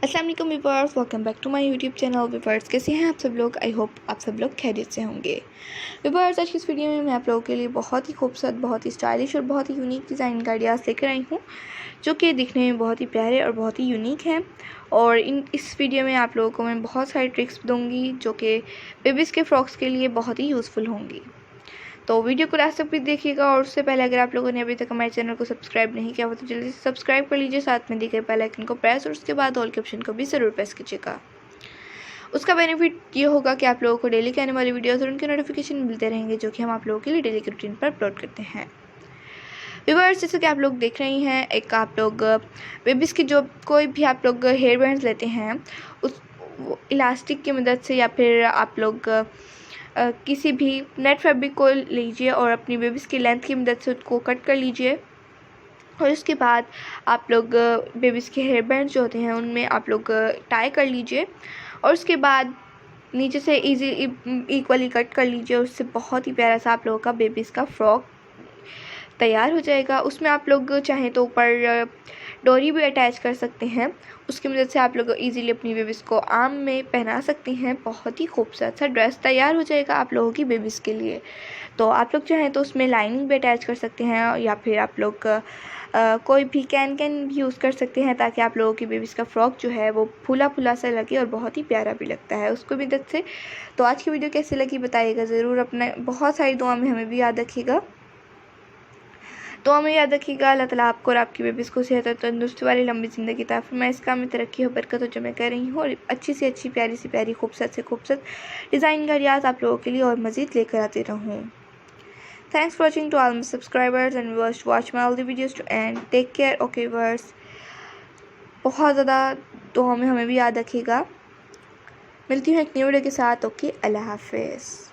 अस्सलाम वालेकुम viewers, welcome back to my YouTube channel. Viewers, कैसे हैं आप सब लोग? आई होप आप सब लोग खैरियत से होंगे। व्यूअर्स, आज की इस वीडियो में मैं आप लोगों के लिए बहुत ही खूबसूरत, बहुत ही स्टाइलिश और बहुत ही यूनिक डिज़ाइन का आइडियाज़ लेकर आई हूँ, जो कि दिखने में बहुत ही प्यारे और बहुत ही यूनिक हैं। और इस वीडियो में आप लोगों को मैं बहुत सारी ट्रिक्स दूँगी जो कि बेबीज़ के फ्रॉक्स के लिए बहुत ही यूज़फुल होंगी। तो वीडियो को लास्ट तक भी देखिएगा। और उससे पहले अगर आप लोगों ने अभी तक हमारे चैनल को सब्सक्राइब नहीं किया हो तो जल्दी से सब्सक्राइब कर लीजिए, साथ में दिखे बेल आइकन को प्रेस और उसके बाद ऑल के ऑप्शन को भी ज़रूर प्रेस कीजिएगा। उसका बेनिफिट ये होगा कि आप लोगों को डेली के आने वाली वीडियोस और उनके नोटिफिकेशन मिलते रहेंगे, जो कि हम आप लोगों के लिए डेली के रूटीन पर अपलोड करते हैं। व्यूअर्स, जैसे कि आप लोग देख रही हैं, एक आप लोग बेबीज़ की जो कोई भी आप लोग हेयर बैंड्स लेते हैं, उस इलास्टिक की मदद से या फिर आप लोग किसी भी नेट फैब्रिक को लीजिए और अपनी बेबीज़ की लेंथ की मदद से उसको कट कर लीजिए। और उसके बाद आप लोग बेबीज़ के हेयर बैंड जो होते हैं उनमें आप लोग टाई कर लीजिए और उसके बाद नीचे से इक्वली कट कर लीजिए। उससे बहुत ही प्यारा सा आप लोगों का बेबीज़ का फ्रॉक तैयार हो जाएगा। उसमें आप लोग चाहें तो ऊपर डोरी भी अटैच कर सकते हैं, उसकी मदद से आप लोग इजीली अपनी बेबीज़ को आर्म में पहना सकते हैं। बहुत ही खूबसूरत सा ड्रेस तैयार हो जाएगा आप लोगों की बेबीज़ के लिए। तो आप लोग चाहें तो उसमें लाइनिंग भी अटैच कर सकते हैं या फिर आप लोग कोई भी कैन भी यूज़ कर सकते हैं, ताकि आप लोगों की बेबीज़ का फ्रॉक जो है वो फूला फूला सा लगे और बहुत ही प्यारा भी लगता है उसको मदद से। तो आज की वीडियो कैसी लगी बताइएगा ज़रूर। अपने बहुत सारी दुआ में हमें भी याद रखिएगा। तो हमें याद रखिएगा। अल्लाह ताला आपको और आपकी बेबीज़ को सेहत और तंदुरुस्ती वाली लंबी ज़िंदगी अता फरमाए। इस काम में तरक्की हो, बरकत हो, जो मैं कर रही हूँ। और अच्छी से अच्छी, प्यारी से प्यारी, खूबसूरत से खूबसूरत डिज़ाइन का रियाज आप लोगों के लिए और मज़ीद लेकर आते रहूँ। Thanks for watching to all my subscribers and viewers. Watch my all the videos to end. Take care. Okay viewers, बहुत ज़्यादा तो हमें भी याद रखिएगा। मिलती हूँ एक न्यू वीडियो के साथ। ओके, अल्लाह हाफिज़।